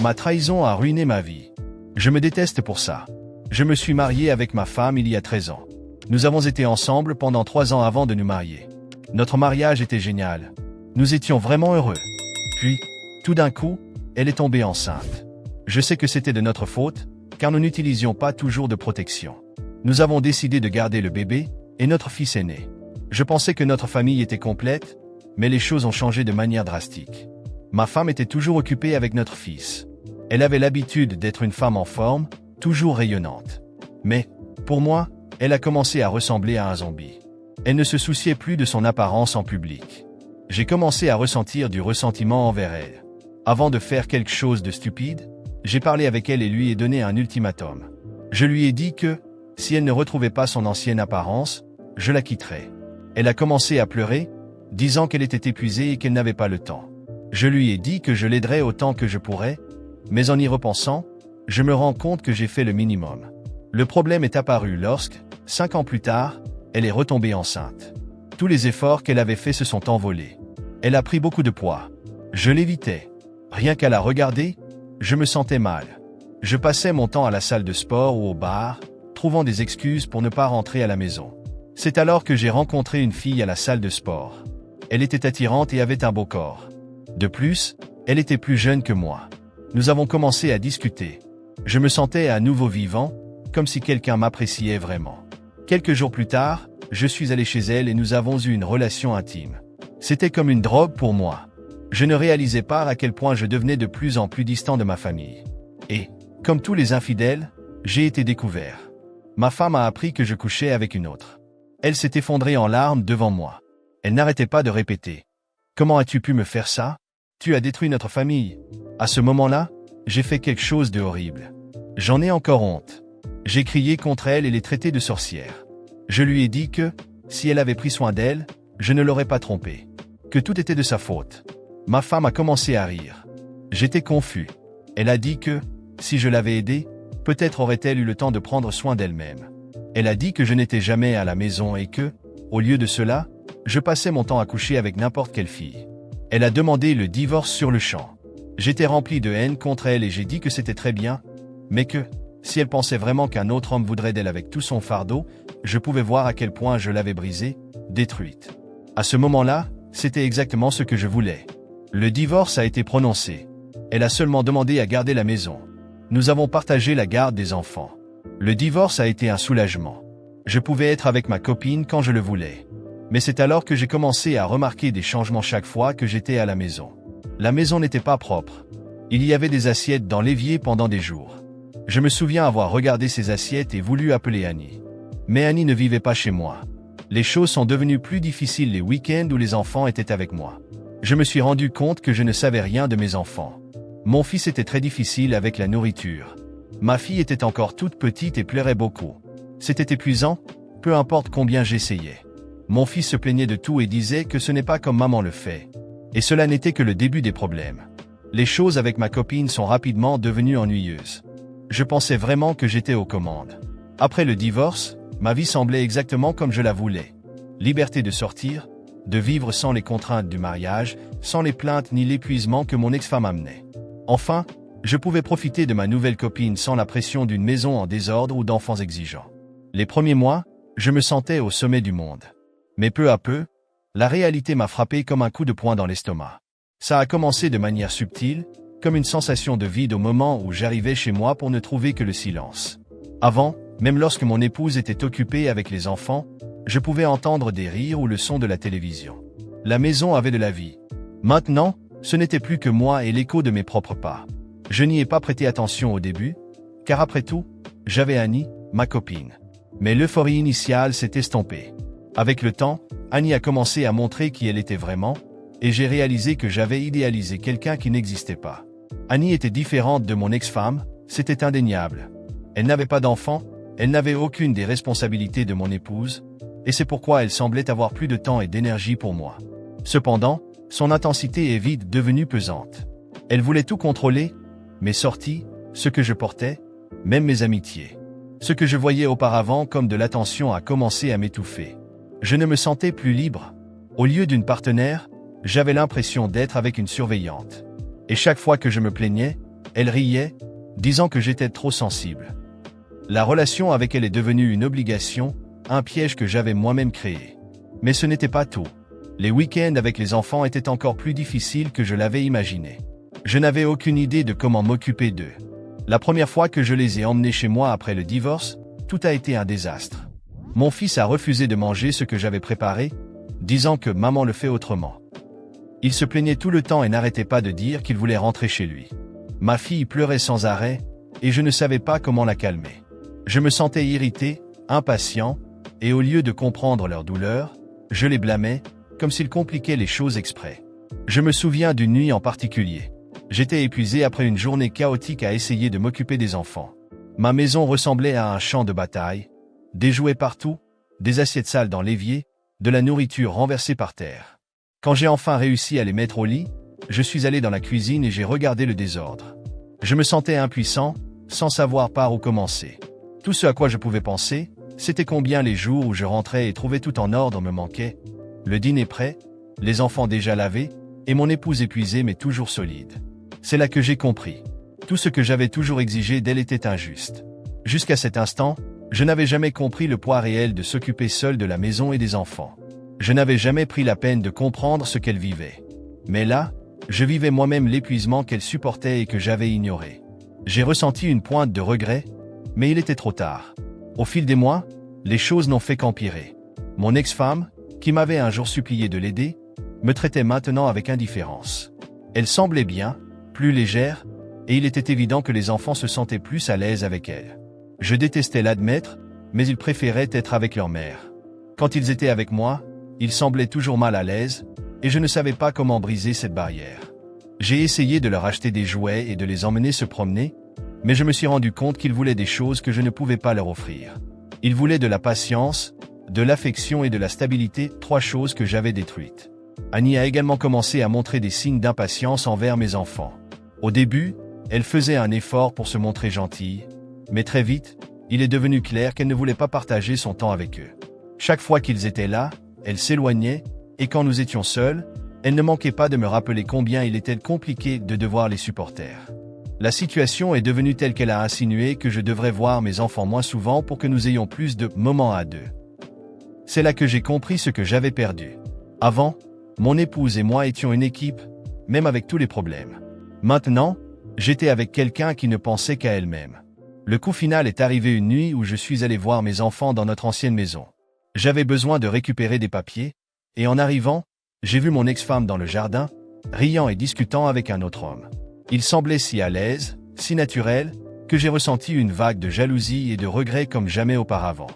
Ma trahison a ruiné ma vie. Je me déteste pour ça. Je me suis marié avec ma femme il y a 13 ans. Nous avons été ensemble pendant 3 ans avant de nous marier. Notre mariage était génial. Nous étions vraiment heureux. Puis, tout d'un coup, elle est tombée enceinte. Je sais que c'était de notre faute, car nous n'utilisions pas toujours de protection. Nous avons décidé de garder le bébé, et notre fils est né. Je pensais que notre famille était complète, mais les choses ont changé de manière drastique. Ma femme était toujours occupée avec notre fils. Elle avait l'habitude d'être une femme en forme, toujours rayonnante. Mais, pour moi, elle a commencé à ressembler à un zombie. Elle ne se souciait plus de son apparence en public. J'ai commencé à ressentir du ressentiment envers elle. Avant de faire quelque chose de stupide, j'ai parlé avec elle et lui ai donné un ultimatum. Je lui ai dit que, si elle ne retrouvait pas son ancienne apparence, je la quitterais. Elle a commencé à pleurer, disant qu'elle était épuisée et qu'elle n'avait pas le temps. Je lui ai dit que je l'aiderais autant que je pourrais, mais en y repensant, je me rends compte que j'ai fait le minimum. Le problème est apparu lorsque, 5 ans plus tard, elle est retombée enceinte. Tous les efforts qu'elle avait faits se sont envolés. Elle a pris beaucoup de poids. Je l'évitais. Rien qu'à la regarder, je me sentais mal. Je passais mon temps à la salle de sport ou au bar, trouvant des excuses pour ne pas rentrer à la maison. C'est alors que j'ai rencontré une fille à la salle de sport. Elle était attirante et avait un beau corps. De plus, elle était plus jeune que moi. Nous avons commencé à discuter. Je me sentais à nouveau vivant, comme si quelqu'un m'appréciait vraiment. Quelques jours plus tard, je suis allé chez elle et nous avons eu une relation intime. C'était comme une drogue pour moi. Je ne réalisais pas à quel point je devenais de plus en plus distant de ma famille. Et, comme tous les infidèles, j'ai été découvert. Ma femme a appris que je couchais avec une autre. Elle s'est effondrée en larmes devant moi. Elle n'arrêtait pas de répéter. « Comment as-tu pu me faire ça? Tu as détruit notre famille. » À ce moment-là, j'ai fait quelque chose de horrible. J'en ai encore honte. J'ai crié contre elle et l'ai traitée de sorcière. Je lui ai dit que, si elle avait pris soin d'elle, je ne l'aurais pas trompée. Que tout était de sa faute. Ma femme a commencé à rire. J'étais confus. Elle a dit que, si je l'avais aidée, peut-être aurait-elle eu le temps de prendre soin d'elle-même. Elle a dit que je n'étais jamais à la maison et que, au lieu de cela, je passais mon temps à coucher avec n'importe quelle fille. Elle a demandé le divorce sur le champ. J'étais rempli de haine contre elle et j'ai dit que c'était très bien, mais que, si elle pensait vraiment qu'un autre homme voudrait d'elle avec tout son fardeau, je pouvais voir à quel point je l'avais brisée, détruite. À ce moment-là, c'était exactement ce que je voulais. Le divorce a été prononcé. Elle a seulement demandé à garder la maison. Nous avons partagé la garde des enfants. Le divorce a été un soulagement. Je pouvais être avec ma copine quand je le voulais. Mais c'est alors que j'ai commencé à remarquer des changements chaque fois que j'étais à la maison. La maison n'était pas propre. Il y avait des assiettes dans l'évier pendant des jours. Je me souviens avoir regardé ces assiettes et voulu appeler Annie. Mais Annie ne vivait pas chez moi. Les choses sont devenues plus difficiles les week-ends où les enfants étaient avec moi. Je me suis rendu compte que je ne savais rien de mes enfants. Mon fils était très difficile avec la nourriture. Ma fille était encore toute petite et pleurait beaucoup. C'était épuisant, peu importe combien j'essayais. Mon fils se plaignait de tout et disait que ce n'est pas comme maman le fait. Et cela n'était que le début des problèmes. Les choses avec ma copine sont rapidement devenues ennuyeuses. Je pensais vraiment que j'étais aux commandes. Après le divorce, ma vie semblait exactement comme je la voulais. Liberté de sortir, de vivre sans les contraintes du mariage, sans les plaintes ni l'épuisement que mon ex-femme amenait. Enfin, je pouvais profiter de ma nouvelle copine sans la pression d'une maison en désordre ou d'enfants exigeants. Les premiers mois, je me sentais au sommet du monde. Mais peu à peu, la réalité m'a frappé comme un coup de poing dans l'estomac. Ça a commencé de manière subtile, comme une sensation de vide au moment où j'arrivais chez moi pour ne trouver que le silence. Avant, même lorsque mon épouse était occupée avec les enfants, je pouvais entendre des rires ou le son de la télévision. La maison avait de la vie. Maintenant, ce n'était plus que moi et l'écho de mes propres pas. Je n'y ai pas prêté attention au début, car après tout, j'avais Annie, ma copine. Mais l'euphorie initiale s'est estompée. Avec le temps, Annie a commencé à montrer qui elle était vraiment, et j'ai réalisé que j'avais idéalisé quelqu'un qui n'existait pas. Annie était différente de mon ex-femme, c'était indéniable. Elle n'avait pas d'enfant, elle n'avait aucune des responsabilités de mon épouse, et c'est pourquoi elle semblait avoir plus de temps et d'énergie pour moi. Cependant, son intensité est vite devenue pesante. Elle voulait tout contrôler, mes sorties, ce que je portais, même mes amitiés. Ce que je voyais auparavant comme de l'attention a commencé à m'étouffer. Je ne me sentais plus libre. Au lieu d'une partenaire, j'avais l'impression d'être avec une surveillante. Et chaque fois que je me plaignais, Elle riait, disant que j'étais trop sensible. La relation avec elle est devenue une obligation, un piège que j'avais moi-même créé. Mais ce n'était pas tout. Les week-ends avec les enfants étaient encore plus difficiles que je l'avais imaginé. Je n'avais aucune idée de comment m'occuper d'eux. La première fois que je les ai emmenés chez moi après le divorce, tout a été un désastre. Mon fils a refusé de manger ce que j'avais préparé, disant que maman le fait autrement. Il se plaignait tout le temps et n'arrêtait pas de dire qu'il voulait rentrer chez lui. Ma fille pleurait sans arrêt, et je ne savais pas comment la calmer. Je me sentais irrité, impatient, et au lieu de comprendre leur douleur, je les blâmais, comme s'ils compliquaient les choses exprès. Je me souviens d'une nuit en particulier. J'étais épuisé après une journée chaotique à essayer de m'occuper des enfants. Ma maison ressemblait à un champ de bataille, des jouets partout, des assiettes sales dans l'évier, de la nourriture renversée par terre. Quand j'ai enfin réussi à les mettre au lit, je suis allé dans la cuisine et j'ai regardé le désordre. Je me sentais impuissant, sans savoir par où commencer. Tout ce à quoi je pouvais penser, c'était combien les jours où je rentrais et trouvais tout en ordre me manquaient. Le dîner prêt, les enfants déjà lavés, et mon épouse épuisée mais toujours solide. C'est là que j'ai compris. Tout ce que j'avais toujours exigé d'elle était injuste. Jusqu'à cet instant, je n'avais jamais compris le poids réel de s'occuper seul de la maison et des enfants. Je n'avais jamais pris la peine de comprendre ce qu'elle vivait. Mais là, je vivais moi-même l'épuisement qu'elle supportait et que j'avais ignoré. J'ai ressenti une pointe de regret, mais il était trop tard. Au fil des mois, les choses n'ont fait qu'empirer. Mon ex-femme, qui m'avait un jour supplié de l'aider, me traitait maintenant avec indifférence. Elle semblait bien, plus légère, et il était évident que les enfants se sentaient plus à l'aise avec elle. Je détestais l'admettre, mais ils préféraient être avec leur mère. Quand ils étaient avec moi, ils semblaient toujours mal à l'aise, et je ne savais pas comment briser cette barrière. J'ai essayé de leur acheter des jouets et de les emmener se promener, mais je me suis rendu compte qu'ils voulaient des choses que je ne pouvais pas leur offrir. Ils voulaient de la patience, de l'affection et de la stabilité, 3 choses que j'avais détruites. Annie a également commencé à montrer des signes d'impatience envers mes enfants. Au début, elle faisait un effort pour se montrer gentille, mais très vite, il est devenu clair qu'elle ne voulait pas partager son temps avec eux. Chaque fois qu'ils étaient là, elle s'éloignait, et quand nous étions seuls, elle ne manquait pas de me rappeler combien il était compliqué de devoir les supporter. La situation est devenue telle qu'elle a insinué que je devrais voir mes enfants moins souvent pour que nous ayons plus de moments à deux. C'est là que j'ai compris ce que j'avais perdu. Avant, mon épouse et moi étions une équipe, même avec tous les problèmes. Maintenant, j'étais avec quelqu'un qui ne pensait qu'à elle-même. Le coup final est arrivé une nuit où je suis allé voir mes enfants dans notre ancienne maison. J'avais besoin de récupérer des papiers, et en arrivant, j'ai vu mon ex-femme dans le jardin, riant et discutant avec un autre homme. Il semblait si à l'aise, si naturel, que j'ai ressenti une vague de jalousie et de regret comme jamais auparavant.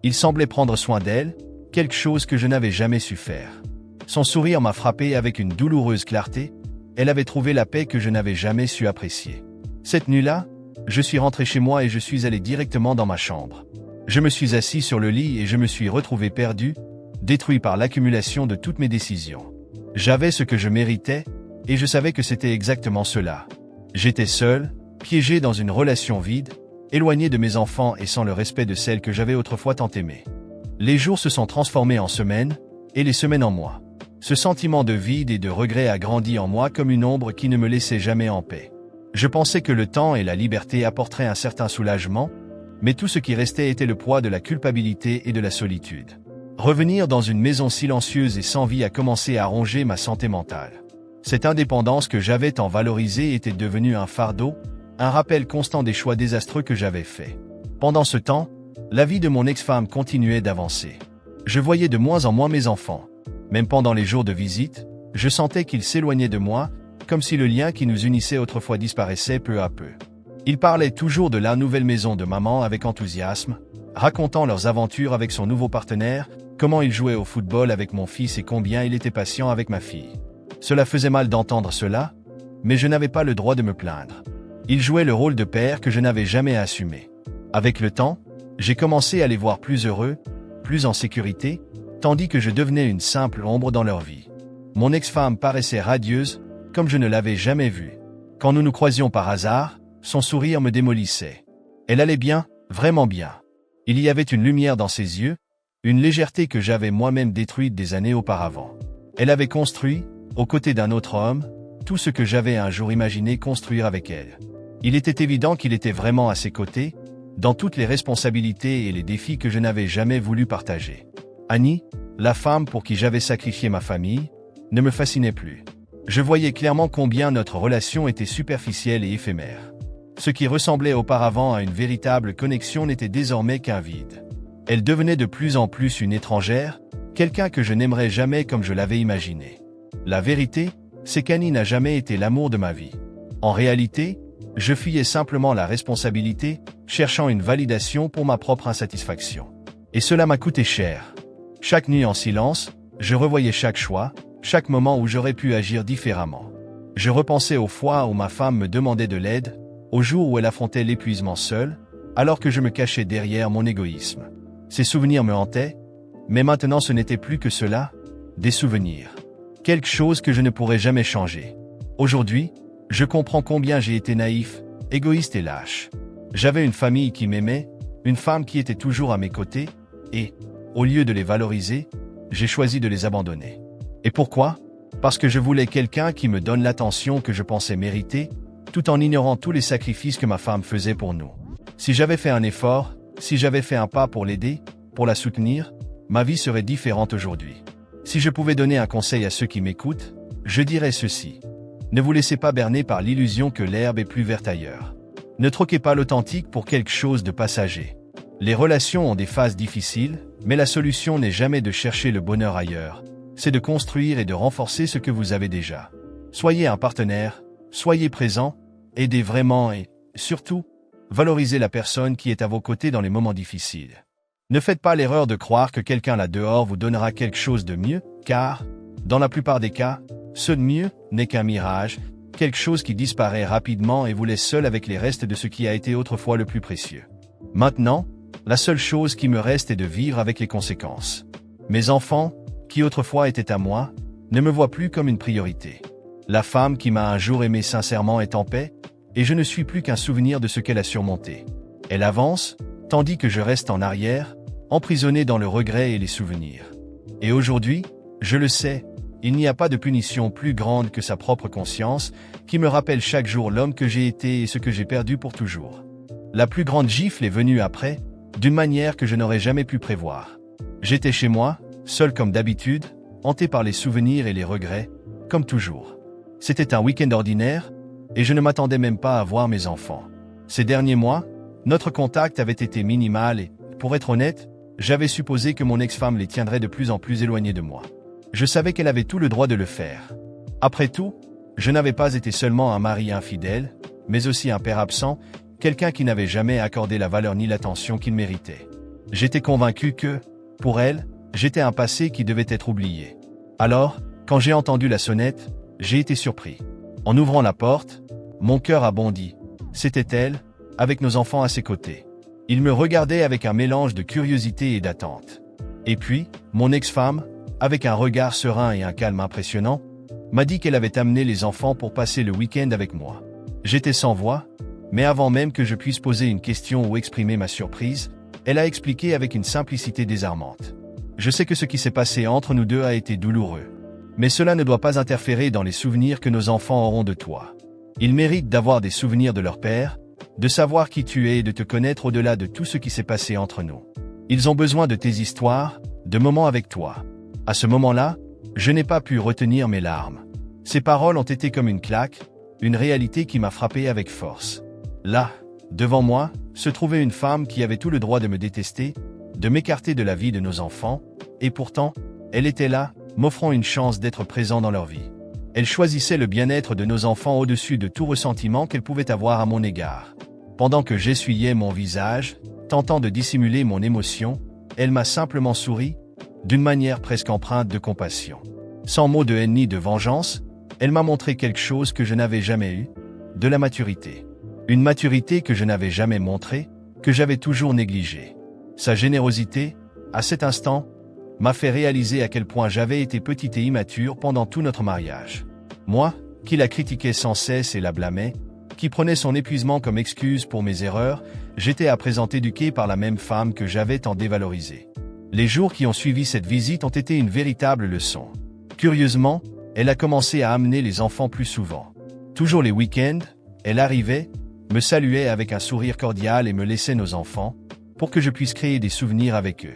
Il semblait prendre soin d'elle, quelque chose que je n'avais jamais su faire. Son sourire m'a frappé avec une douloureuse clarté, elle avait trouvé la paix que je n'avais jamais su apprécier. Cette nuit-là, je suis rentré chez moi et je suis allé directement dans ma chambre. Je me suis assis sur le lit et je me suis retrouvé perdu, détruit par l'accumulation de toutes mes décisions. J'avais ce que je méritais, et je savais que c'était exactement cela. J'étais seul, piégé dans une relation vide, éloigné de mes enfants et sans le respect de celle que j'avais autrefois tant aimée. Les jours se sont transformés en semaines, et les semaines en mois. Ce sentiment de vide et de regret a grandi en moi comme une ombre qui ne me laissait jamais en paix. Je pensais que le temps et la liberté apporteraient un certain soulagement, mais tout ce qui restait était le poids de la culpabilité et de la solitude. Revenir dans une maison silencieuse et sans vie a commencé à ronger ma santé mentale. Cette indépendance que j'avais tant valorisée était devenue un fardeau, un rappel constant des choix désastreux que j'avais faits. Pendant ce temps, la vie de mon ex-femme continuait d'avancer. Je voyais de moins en moins mes enfants. Même pendant les jours de visite, je sentais qu'ils s'éloignaient de moi, comme si le lien qui nous unissait autrefois disparaissait peu à peu. Ils parlaient toujours de la nouvelle maison de maman avec enthousiasme, racontant leurs aventures avec son nouveau partenaire, comment ils jouaient au football avec mon fils et combien il était patient avec ma fille. Cela faisait mal d'entendre cela, mais je n'avais pas le droit de me plaindre. Ils jouaient le rôle de père que je n'avais jamais assumé. Avec le temps, j'ai commencé à les voir plus heureux, plus en sécurité, tandis que je devenais une simple ombre dans leur vie. Mon ex-femme paraissait radieuse, comme je ne l'avais jamais vue. Quand nous nous croisions par hasard, son sourire me démolissait. Elle allait bien, vraiment bien. Il y avait une lumière dans ses yeux, une légèreté que j'avais moi-même détruite des années auparavant. Elle avait construit, aux côtés d'un autre homme, tout ce que j'avais un jour imaginé construire avec elle. Il était évident qu'il était vraiment à ses côtés, dans toutes les responsabilités et les défis que je n'avais jamais voulu partager. Annie, la femme pour qui j'avais sacrifié ma famille, ne me fascinait plus. Je voyais clairement combien notre relation était superficielle et éphémère. Ce qui ressemblait auparavant à une véritable connexion n'était désormais qu'un vide. Elle devenait de plus en plus une étrangère, quelqu'un que je n'aimerais jamais comme je l'avais imaginé. La vérité, c'est qu'Annie n'a jamais été l'amour de ma vie. En réalité, je fuyais simplement la responsabilité, cherchant une validation pour ma propre insatisfaction. Et cela m'a coûté cher. Chaque nuit en silence, je revoyais chaque choix, chaque moment où j'aurais pu agir différemment. Je repensais aux fois où ma femme me demandait de l'aide, aux jours où elle affrontait l'épuisement seule, alors que je me cachais derrière mon égoïsme. Ces souvenirs me hantaient, mais maintenant ce n'était plus que cela, des souvenirs. Quelque chose que je ne pourrais jamais changer. Aujourd'hui, je comprends combien j'ai été naïf, égoïste et lâche. J'avais une famille qui m'aimait, une femme qui était toujours à mes côtés, et, au lieu de les valoriser, j'ai choisi de les abandonner. Et pourquoi? Parce que je voulais quelqu'un qui me donne l'attention que je pensais mériter, tout en ignorant tous les sacrifices que ma femme faisait pour nous. Si j'avais fait un effort, si j'avais fait un pas pour l'aider, pour la soutenir, ma vie serait différente aujourd'hui. Si je pouvais donner un conseil à ceux qui m'écoutent, je dirais ceci. Ne vous laissez pas berner par l'illusion que l'herbe est plus verte ailleurs. Ne troquez pas l'authentique pour quelque chose de passager. Les relations ont des phases difficiles, mais la solution n'est jamais de chercher le bonheur ailleurs. C'est de construire et de renforcer ce que vous avez déjà. Soyez un partenaire, soyez présent, aidez vraiment et, surtout, valorisez la personne qui est à vos côtés dans les moments difficiles. Ne faites pas l'erreur de croire que quelqu'un là dehors vous donnera quelque chose de mieux, car, dans la plupart des cas, ce de mieux n'est qu'un mirage, quelque chose qui disparaît rapidement et vous laisse seul avec les restes de ce qui a été autrefois le plus précieux. Maintenant, la seule chose qui me reste est de vivre avec les conséquences. Mes enfants, qui autrefois étaient à moi, ne me voient plus comme une priorité. La femme qui m'a un jour aimé sincèrement est en paix, et je ne suis plus qu'un souvenir de ce qu'elle a surmonté. Elle avance, tandis que je reste en arrière, emprisonné dans le regret et les souvenirs. Et aujourd'hui, je le sais, il n'y a pas de punition plus grande que sa propre conscience, qui me rappelle chaque jour l'homme que j'ai été et ce que j'ai perdu pour toujours. La plus grande gifle est venue après, d'une manière que je n'aurais jamais pu prévoir. J'étais chez moi, seul comme d'habitude, hanté par les souvenirs et les regrets, comme toujours. C'était un week-end ordinaire, et je ne m'attendais même pas à voir mes enfants. Ces derniers mois, notre contact avait été minimal et, pour être honnête, j'avais supposé que mon ex-femme les tiendrait de plus en plus éloignés de moi. Je savais qu'elle avait tout le droit de le faire. Après tout, je n'avais pas été seulement un mari infidèle, mais aussi un père absent, quelqu'un qui n'avait jamais accordé la valeur ni l'attention qu'il méritait. J'étais convaincu que, pour elle, j'étais un passé qui devait être oublié. Alors, quand j'ai entendu la sonnette, j'ai été surpris. En ouvrant la porte, mon cœur a bondi. C'était elle, avec nos enfants à ses côtés. Il me regardait avec un mélange de curiosité et d'attente. Et puis, mon ex-femme, avec un regard serein et un calme impressionnant, m'a dit qu'elle avait amené les enfants pour passer le week-end avec moi. J'étais sans voix, mais avant même que je puisse poser une question ou exprimer ma surprise, elle a expliqué avec une simplicité désarmante. Je sais que ce qui s'est passé entre nous deux a été douloureux. Mais cela ne doit pas interférer dans les souvenirs que nos enfants auront de toi. Ils méritent d'avoir des souvenirs de leur père, de savoir qui tu es et de te connaître au-delà de tout ce qui s'est passé entre nous. Ils ont besoin de tes histoires, de moments avec toi. À ce moment-là, je n'ai pas pu retenir mes larmes. Ces paroles ont été comme une claque, une réalité qui m'a frappé avec force. Là, devant moi, se trouvait une femme qui avait tout le droit de me détester, de m'écarter de la vie de nos enfants, et pourtant, elle était là, m'offrant une chance d'être présent dans leur vie. Elle choisissait le bien-être de nos enfants au-dessus de tout ressentiment qu'elle pouvait avoir à mon égard. Pendant que j'essuyais mon visage, tentant de dissimuler mon émotion, elle m'a simplement souri, d'une manière presque empreinte de compassion. Sans mots de haine ni de vengeance, elle m'a montré quelque chose que je n'avais jamais eu, de la maturité. Une maturité que je n'avais jamais montrée, que j'avais toujours négligée. Sa générosité, à cet instant, m'a fait réaliser à quel point j'avais été petit et immature pendant tout notre mariage. Moi, qui la critiquais sans cesse et la blâmais, qui prenait son épuisement comme excuse pour mes erreurs, j'étais à présent éduqué par la même femme que j'avais tant dévalorisée. Les jours qui ont suivi cette visite ont été une véritable leçon. Curieusement, elle a commencé à amener les enfants plus souvent. Toujours les week-ends, elle arrivait, me saluait avec un sourire cordial et me laissait nos enfants, pour que je puisse créer des souvenirs avec eux.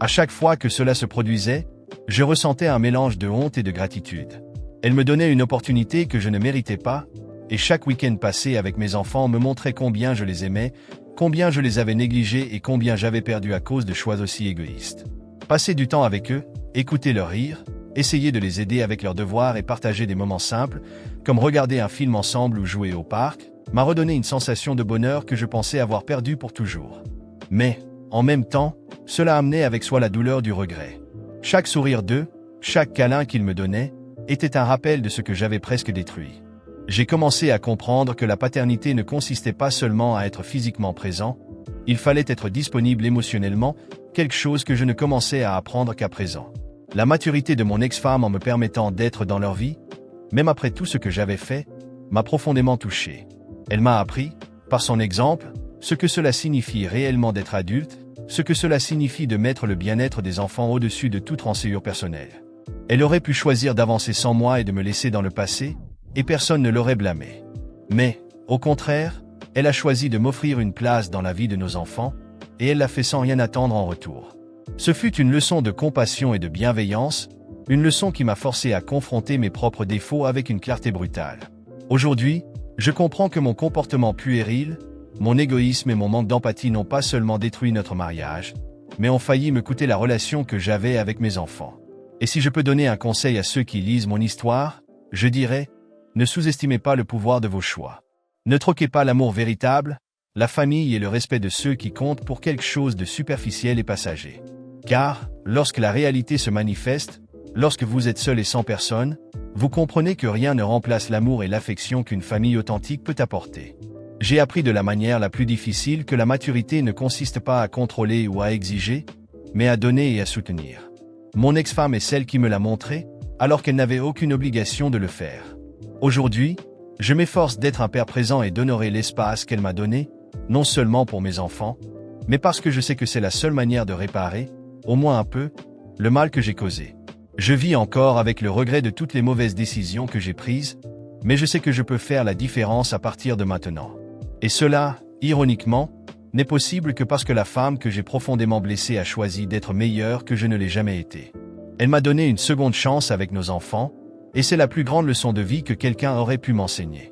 À chaque fois que cela se produisait, je ressentais un mélange de honte et de gratitude. Elle me donnait une opportunité que je ne méritais pas, et chaque week-end passé avec mes enfants me montrait combien je les aimais, combien je les avais négligés et combien j'avais perdu à cause de choix aussi égoïstes. Passer du temps avec eux, écouter leurs rires, essayer de les aider avec leurs devoirs et partager des moments simples, comme regarder un film ensemble ou jouer au parc, m'a redonné une sensation de bonheur que je pensais avoir perdue pour toujours. Mais, en même temps, cela amenait avec soi la douleur du regret. Chaque sourire d'eux, chaque câlin qu'ils me donnaient, était un rappel de ce que j'avais presque détruit. J'ai commencé à comprendre que la paternité ne consistait pas seulement à être physiquement présent, il fallait être disponible émotionnellement, quelque chose que je ne commençais à apprendre qu'à présent. La maturité de mon ex-femme en me permettant d'être dans leur vie, même après tout ce que j'avais fait, m'a profondément touché. Elle m'a appris, par son exemple, ce que cela signifie réellement d'être adulte, ce que cela signifie de mettre le bien-être des enfants au-dessus de toute renseignure personnelle. Elle aurait pu choisir d'avancer sans moi et de me laisser dans le passé, et personne ne l'aurait blâmé. Mais, au contraire, elle a choisi de m'offrir une place dans la vie de nos enfants, et elle l'a fait sans rien attendre en retour. Ce fut une leçon de compassion et de bienveillance, une leçon qui m'a forcé à confronter mes propres défauts avec une clarté brutale. Aujourd'hui, je comprends que mon comportement puéril, mon égoïsme et mon manque d'empathie n'ont pas seulement détruit notre mariage, mais ont failli me coûter la relation que j'avais avec mes enfants. Et si je peux donner un conseil à ceux qui lisent mon histoire, je dirais, ne sous-estimez pas le pouvoir de vos choix. Ne troquez pas l'amour véritable, la famille et le respect de ceux qui comptent pour quelque chose de superficiel et passager. Car, lorsque la réalité se manifeste, lorsque vous êtes seul et sans personne, vous comprenez que rien ne remplace l'amour et l'affection qu'une famille authentique peut apporter. J'ai appris de la manière la plus difficile que la maturité ne consiste pas à contrôler ou à exiger, mais à donner et à soutenir. Mon ex-femme est celle qui me l'a montré, alors qu'elle n'avait aucune obligation de le faire. Aujourd'hui, je m'efforce d'être un père présent et d'honorer l'espace qu'elle m'a donné, non seulement pour mes enfants, mais parce que je sais que c'est la seule manière de réparer, au moins un peu, le mal que j'ai causé. Je vis encore avec le regret de toutes les mauvaises décisions que j'ai prises, mais je sais que je peux faire la différence à partir de maintenant. Et cela, ironiquement, n'est possible que parce que la femme que j'ai profondément blessée a choisi d'être meilleure que je ne l'ai jamais été. Elle m'a donné une seconde chance avec nos enfants, et c'est la plus grande leçon de vie que quelqu'un aurait pu m'enseigner.